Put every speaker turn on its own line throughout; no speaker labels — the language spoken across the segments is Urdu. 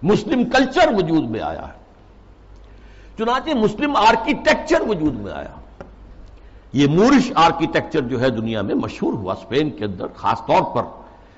مسلم کلچر وجود میں آیا ہے، چنانچہ مسلم آرکیٹیکچر وجود میں آیا۔ یہ مورش آرکیٹیکچر جو ہے دنیا میں مشہور ہوا، اسپین کے اندر خاص طور پر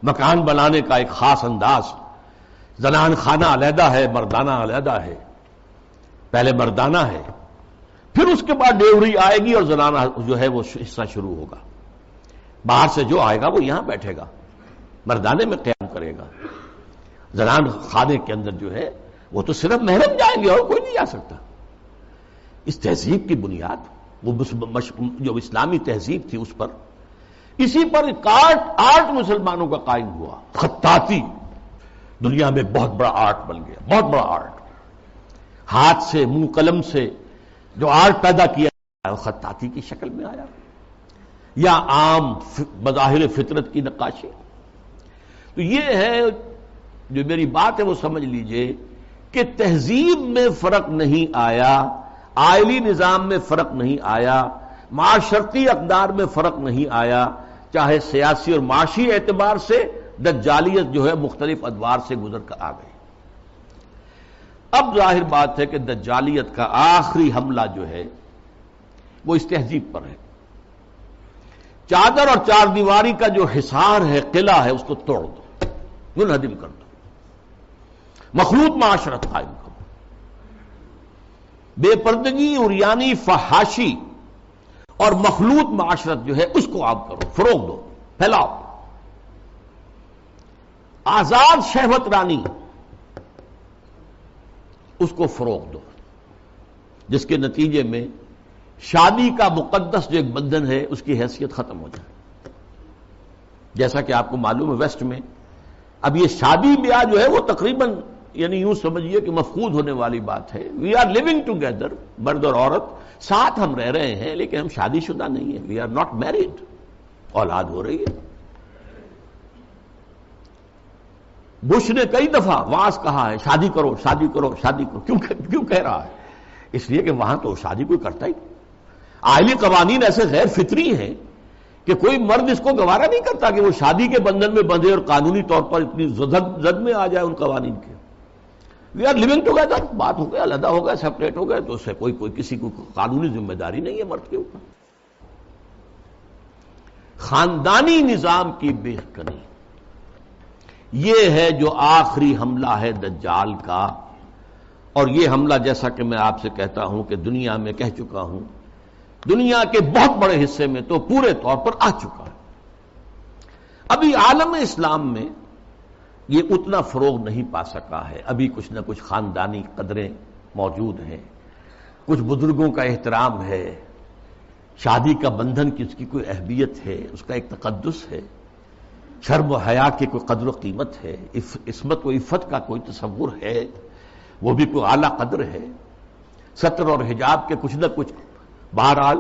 مکان بنانے کا ایک خاص انداز، زنان خانہ علیحدہ ہے، مردانہ علیحدہ ہے، پہلے مردانہ ہے، پھر اس کے بعد ڈیوری آئے گی اور زنانہ جو ہے وہ حصہ شروع ہوگا، باہر سے جو آئے گا وہ یہاں بیٹھے گا، مردانے میں قیام کرے گا، زنان خانے کے اندر جو ہے وہ تو صرف محرم جائیں گے اور کوئی نہیں جا سکتا۔ اس تہذیب کی بنیاد وہ جو اسلامی تہذیب تھی اس پر، اسی پر آرٹ مسلمانوں کا قائم ہوا۔ خطاطی دنیا میں بہت بڑا آرٹ بن گیا، بہت بڑا آرٹ، ہاتھ سے منہ قلم سے جو آرٹ پیدا کیا وہ خطاطی کی شکل میں آیا، یا عام بظاہر فطرت کی نقاشی۔ تو یہ ہے جو میری بات ہے وہ سمجھ لیجئے کہ تہذیب میں فرق نہیں آیا، آئلی نظام میں فرق نہیں آیا، معاشرتی اقدار میں فرق نہیں آیا، چاہے سیاسی اور معاشی اعتبار سے دجالیت جو ہے مختلف ادوار سے گزر کر آ گئی۔ اب ظاہر بات ہے کہ دجالیت کا آخری حملہ جو ہے وہ اس تہذیب پر ہے۔ چادر اور چار دیواری کا جو حصار ہے، قلعہ ہے، اس کو توڑ دو، منہدم کر دو، مخلوط معاشرت قائم کرو، بے پردگی، عریانی، فحاشی اور مخلوط معاشرت جو ہے اس کو عام کرو، فروغ دو، پھیلاؤ۔ آزاد شہوت رانی اس کو فروغ دو، جس کے نتیجے میں شادی کا مقدس جو ایک بندھن ہے اس کی حیثیت ختم ہو جائے۔ جیسا کہ آپ کو معلوم ہے ویسٹ میں اب یہ شادی بیاہ جو ہے وہ تقریباً یعنی یوں سمجھیے کہ مفقود ہونے والی بات ہے۔ وی آر لیونگ ٹوگیدر، مرد اور عورت ساتھ ہم رہ رہے ہیں لیکن ہم شادی شدہ نہیں ہیں، وی آر ناٹ میریڈ، اولاد ہو رہی ہے۔ بش نے کئی دفعہ واعظ کہا ہے شادی کرو شادی کرو شادی کرو، کیوں کہہ رہا ہے؟ اس لیے کہ وہاں تو شادی کوئی کرتا ہی نہیں۔ آئلی قوانین ایسے غیر فطری ہیں کہ کوئی مرد اس کو گوارا نہیں کرتا کہ وہ شادی کے بندھن میں بندھے اور قانونی طور پر اتنی زد میں آ جائے ان قوانین کے۔ وی آر لیونگ ٹوگیدر، بات ہو گیا، علیحدہ ہو گئے، سیپریٹ ہو گئے، تو اس سے کوئی کسی کو قانونی ذمہ داری نہیں ہے مرد کے اوپر۔ خاندانی نظام کی بےکنی، یہ ہے جو آخری حملہ ہے دجال کا، اور یہ حملہ جیسا کہ میں آپ سے کہتا ہوں کہ دنیا میں کہہ چکا ہوں، دنیا کے بہت بڑے حصے میں تو پورے طور پر آ چکا ہے۔ ابھی عالم اسلام میں یہ اتنا فروغ نہیں پا سکا ہے، ابھی کچھ نہ کچھ خاندانی قدریں موجود ہیں، کچھ بزرگوں کا احترام ہے، شادی کا بندھن کی اس کی کوئی اہمیت ہے، اس کا ایک تقدس ہے، شرم و حیا کی کوئی قدر و قیمت ہے، عصمت و عفت کا کوئی تصور ہے، وہ بھی کوئی اعلیٰ قدر ہے، ستر اور حجاب کے کچھ نہ کچھ، بہرحال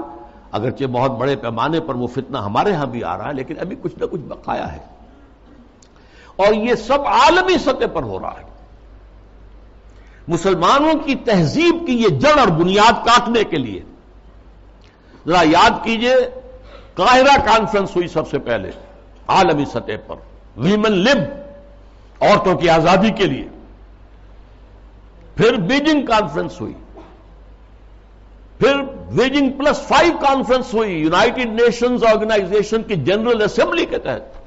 اگرچہ بہت بڑے پیمانے پر وہ فتنہ ہمارے ہاں بھی آ رہا ہے لیکن ابھی کچھ نہ کچھ بقایا ہے، اور یہ سب عالمی سطح پر ہو رہا ہے۔ مسلمانوں کی تہذیب کی یہ جڑ اور بنیاد کاٹنے کے لیے ذرا یاد کیجئے، قاہرہ کانفرنس ہوئی سب سے پہلے عالمی سطح پر، ویمن لب، عورتوں کی آزادی کے لیے، پھر بیجنگ کانفرنس ہوئی، پھر بیجنگ +5 کانفرنس ہوئی یونائٹڈ نیشنز آرگنائزیشن کی جنرل اسمبلی کے تحت،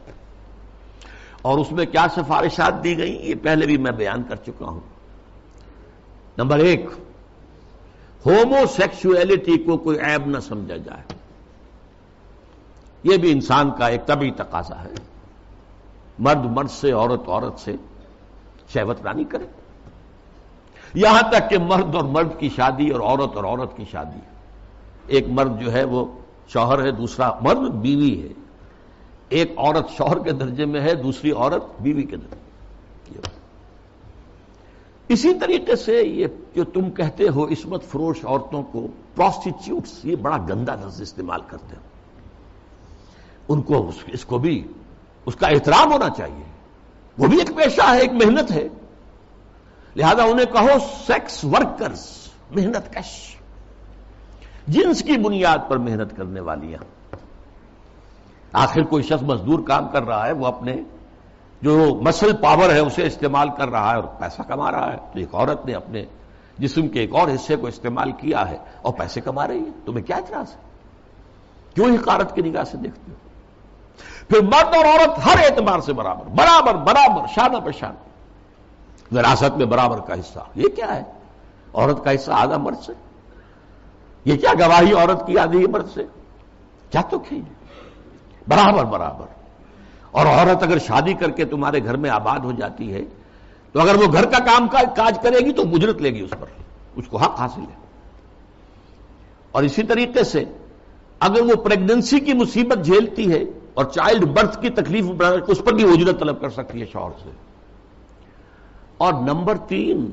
اور اس میں کیا سفارشات دی گئیں یہ پہلے بھی میں بیان کر چکا ہوں۔ نمبر 1، ہومو سیکسولیٹی کو کوئی عیب نہ سمجھا جائے، یہ بھی انسان کا ایک طبعی تقاضا ہے، مرد مرد سے، عورت عورت سے شہوت رانی کرے، یہاں تک کہ مرد اور مرد کی شادی اور عورت کی شادی، ایک مرد جو ہے وہ شوہر ہے، دوسرا مرد بیوی ہے، ایک عورت شوہر کے درجے میں ہے، دوسری عورت بیوی کے درجے۔ اسی طریقے سے یہ جو تم کہتے ہو عصمت فروش عورتوں کو پروسٹیچیوٹس، یہ بڑا گندا لفظ استعمال کرتے ہیں، ان کو اس کو بھی اس کا احترام ہونا چاہیے، وہ بھی ایک پیشہ ہے، ایک محنت ہے، لہذا انہیں کہو سیکس ورکرز، محنت کش، جنس کی بنیاد پر محنت کرنے والیاں۔ آخر کوئی شخص مزدور کام کر رہا ہے، وہ اپنے جو مسل پاور ہے اسے استعمال کر رہا ہے اور پیسہ کما رہا ہے، تو ایک عورت نے اپنے جسم کے ایک اور حصے کو استعمال کیا ہے اور پیسے کما رہی ہے، تمہیں کیا اعتراض ہے؟ کیوں حقارت کی نگاہ سے دیکھتے ہو؟ پھر مرد اور عورت ہر اعتبار سے برابر برابر برابر، شانہ بہ شانہ، وراثت میں برابر کا حصہ۔ یہ کیا ہے؟ عورت کا حصہ آدھا مرد سے؟ یہ کیا گواہی عورت کی آدھی مرد سے؟ کیا تو برابر برابر۔ اور عورت اگر شادی کر کے تمہارے گھر میں آباد ہو جاتی ہے تو اگر وہ گھر کا کام کاج کرے گی تو اجرت لے گی اس پر، اس کو حق حاصل ہے۔ اور اسی طریقے سے اگر وہ پریگننسی کی مصیبت جھیلتی ہے اور چائلڈ برتھ کی تکلیف اس پر بھی اجرت طلب کر سکتی ہے شوہر سے۔ اور نمبر 3،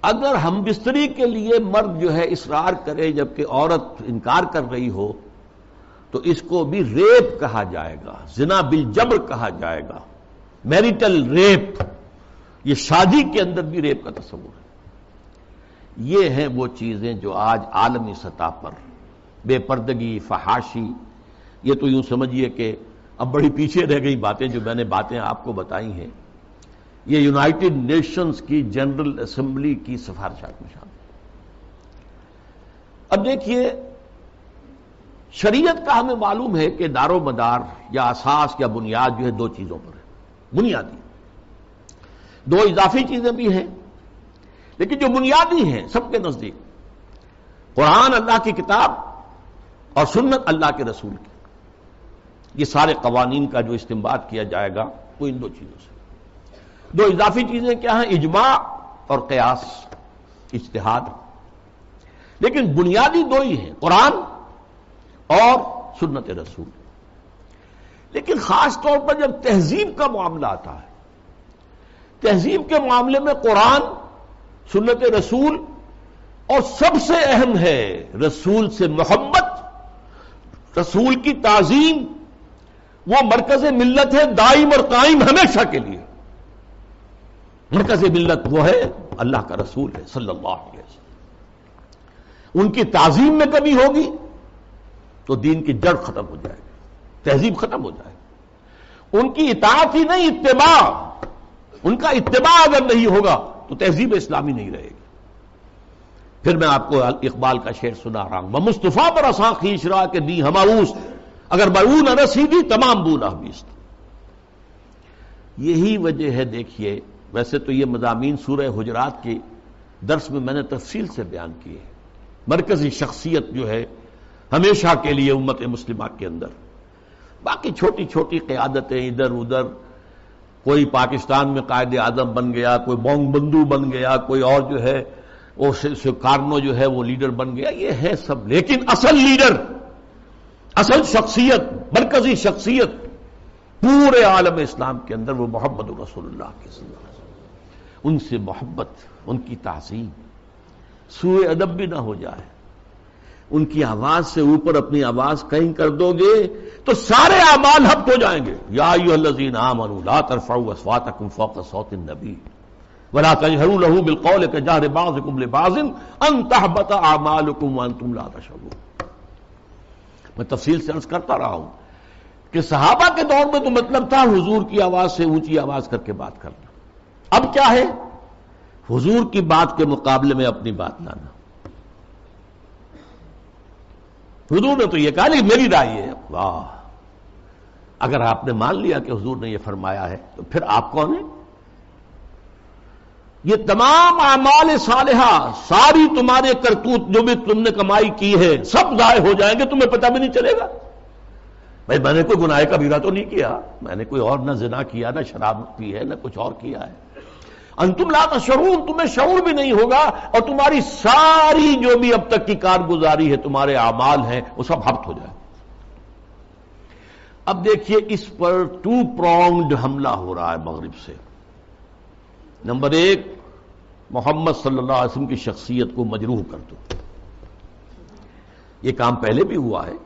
اگر ہم بستری کے لیے مرد جو ہے اصرار کرے جبکہ عورت انکار کر رہی ہو تو اس کو بھی ریپ کہا جائے گا، زنا بالجبر کہا جائے گا، میریٹل ریپ۔ یہ شادی کے اندر بھی ریپ کا تصور ہے۔ یہ ہیں وہ چیزیں جو آج عالمی سطح پر بے پردگی، فحاشی، یہ تو یوں سمجھیے کہ اب بڑی پیچھے رہ گئی باتیں جو میں نے آپ کو بتائی ہیں، یہ یونائٹڈ نیشنز کی جنرل اسمبلی کی سفارشات میں شامل۔ اب دیکھیے، شریعت کا ہمیں معلوم ہے کہ دار و مدار یا اساس یا بنیاد جو ہے 2 چیزوں پر ہے، بنیادی۔ 2 اضافی چیزیں بھی ہیں، لیکن جو بنیادی ہیں سب کے نزدیک، قرآن اللہ کی کتاب اور سنت اللہ کے رسول کی، یہ سارے قوانین کا جو استنباط کیا جائے گا وہ ان 2 چیزوں سے۔ 2 اضافی چیزیں کیا ہیں؟ اجماع اور قیاس، اجتہاد۔ لیکن بنیادی 2 ہی ہیں، قرآن اور سنت رسول۔ لیکن خاص طور پر جب تہذیب کا معاملہ آتا ہے، تہذیب کے معاملے میں قرآن، سنت رسول، اور سب سے اہم ہے رسول سے محبت، رسول کی تعظیم، وہ مرکز ملت ہے دائم اور قائم ہمیشہ کے لیے۔ مرکز ملت وہ ہے اللہ کا رسول ہے صلی اللہ علیہ وسلم۔ ان کی تعظیم میں کمی ہوگی تو دین کی جڑ ختم ہو جائے گی، تہذیب ختم ہو جائے گی۔ ان کی اطاعت ہی نہیں، اتباع، ان کا اتباع اگر نہیں ہوگا تو تہذیب اسلامی نہیں رہے گی۔ پھر میں آپ کو اقبال کا شعر سنا رہا ہوں، مصطفیٰ پر اساں خیش را کے دی ہماؤس، اگر برو نہ رسیدی تمام بو نحویست۔ یہی وجہ ہے، دیکھیے، ویسے تو یہ مضامین سورہ حجرات کے درس میں نے تفصیل سے بیان کیے ہیں۔ مرکزی شخصیت جو ہے ہمیشہ کے لیے امت مسلمہ کے اندر، باقی چھوٹی چھوٹی قیادتیں ادھر ادھر، کوئی پاکستان میں قائد اعظم بن گیا، کوئی بونگ بندو بن گیا، کوئی اور جو ہے وہ سکارنو جو ہے وہ لیڈر بن گیا، یہ ہے سب، لیکن اصل لیڈر، اصل شخصیت، مرکزی شخصیت پورے عالم اسلام کے اندر وہ محمد رسول اللہ کے صلی اللہ علیہ وسلم۔ ان سے محبت، ان کی تعظیم، سوء ادب بھی نہ ہو جائے۔ ان کی آواز سے اوپر اپنی آواز کہیں کر دو گے تو سارے اعمال حبط ہو جائیں گے۔ یا ایھا الذین آمنوا لا ترفعوا اصواتکم فوق صوت النبی ولا تجهروا له بالقول كجهر بعضكم لبعض ان تحبط اعمالكم وانتم لا تشعرون۔ میں تفصیل سے عرض کرتا رہا ہوں کہ صحابہ کے دور میں تو مطلب تھا حضور کی آواز سے اونچی آواز کر کے بات کرنا، اب کیا ہے؟ حضور کی بات کے مقابلے میں اپنی بات لانا۔ حضور نے تو یہ کہا لیکن میری رائے ہے، واہ، اگر آپ نے مان لیا کہ حضور نے یہ فرمایا ہے تو پھر آپ کون ہیں؟ یہ تمام اعمال صالحہ، ساری تمہارے کرتوت جو بھی تم نے کمائی کی ہے سب ضائع ہو جائیں گے، تمہیں پتہ بھی نہیں چلے گا۔ بھائی میں نے کوئی گناہ کبیرہ تو نہیں کیا، میں نے کوئی اور نہ زنا کیا، نہ شراب پی ہے، نہ کچھ اور کیا ہے۔ انتم لا تشعرون، تمہیں شعور بھی نہیں ہوگا، اور تمہاری ساری جو بھی اب تک کی کارگزاری ہے، تمہارے اعمال ہیں، وہ سب حبط ہو جائے۔ اب دیکھیے اس پر 2 pronged حملہ ہو رہا ہے مغرب سے۔ نمبر 1، محمد صلی اللہ علیہ وسلم کی شخصیت کو مجروح کر دو۔ یہ کام پہلے بھی ہوا ہے،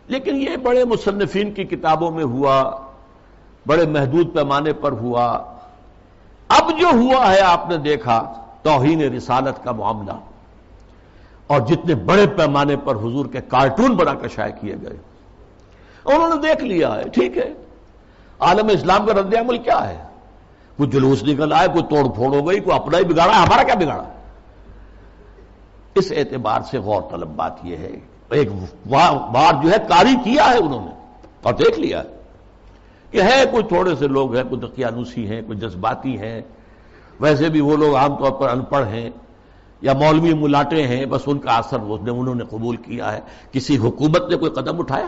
لیکن یہ بڑے مصنفین کی کتابوں میں ہوا، بڑے محدود پیمانے پر ہوا۔ اب جو ہوا ہے آپ نے دیکھا توہین رسالت کا معاملہ، اور جتنے بڑے پیمانے پر حضور کے کارٹون بنا کر شائع کیے گئے، انہوں نے دیکھ لیا ہے، ٹھیک ہے، عالم اسلام کا رد عمل کیا ہے؟ کوئی جلوس نکل آئے، کوئی توڑ پھوڑ ہو گئی، کوئی اپنا ہی بگاڑا، ہمارا کیا بگاڑا؟ اس اعتبار سے غور طلب بات یہ ہے، ایک بار جو ہے کاری کیا ہے انہوں نے اور دیکھ لیا کہ ہے کوئی تھوڑے سے لوگ ہیں، کوئی دقیانوسی ہیں، کوئی جذباتی ہیں، ویسے بھی وہ لوگ عام طور پر ان پڑھ ہیں یا مولوی ملاٹے ہیں، بس ان کا اثر انہوں نے قبول کیا ہے۔ کسی حکومت نے کوئی قدم اٹھایا؟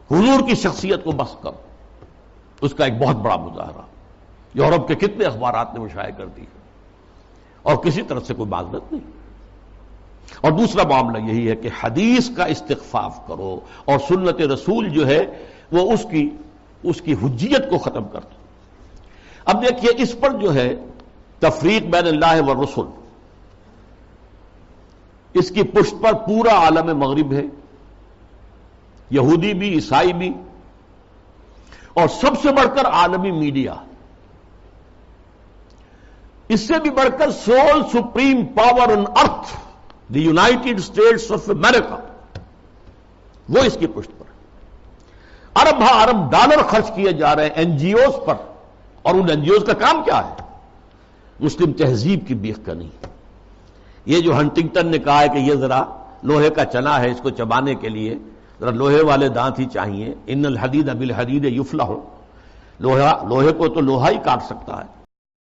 حضور کی شخصیت کو بس کر اس کا ایک بہت بڑا مظاہرہ یورپ کے کتنے اخبارات نے وہ شائع کر دی اور کسی طرح سے کوئی معذرت نہیں۔ اور دوسرا معاملہ یہی ہے کہ حدیث کا استخفاف کرو اور سنت رسول جو ہے وہ اس کی حجیت کو ختم کر دو۔ اب دیکھیے اس پر جو ہے تفریق بین اللہ والرسل، اس کی پشت پر پورا عالم مغرب ہے، یہودی بھی، عیسائی بھی، اور سب سے بڑھ کر عالمی میڈیا، اس سے بھی بڑھ کر civil supreme power on earth the United States of America, وہ اس کی پشت پر ارب ارب ڈالر خرچ کیے جا رہے ہیں این جی اوز پر، اور ان این جی اوز کا کام کیا ہے؟ مسلم تہذیب کی بیخ کا نہیں۔ یہ جو ہنٹنگٹن نے کہا ہے کہ یہ ذرا لوہے کا چنا ہے، اس کو چبانے کے لیے ذرا لوہے والے دانت ہی چاہیے، ان الحدید بالحدید یفلح، لوہے کو تو لوہا ہی کاٹ سکتا ہے۔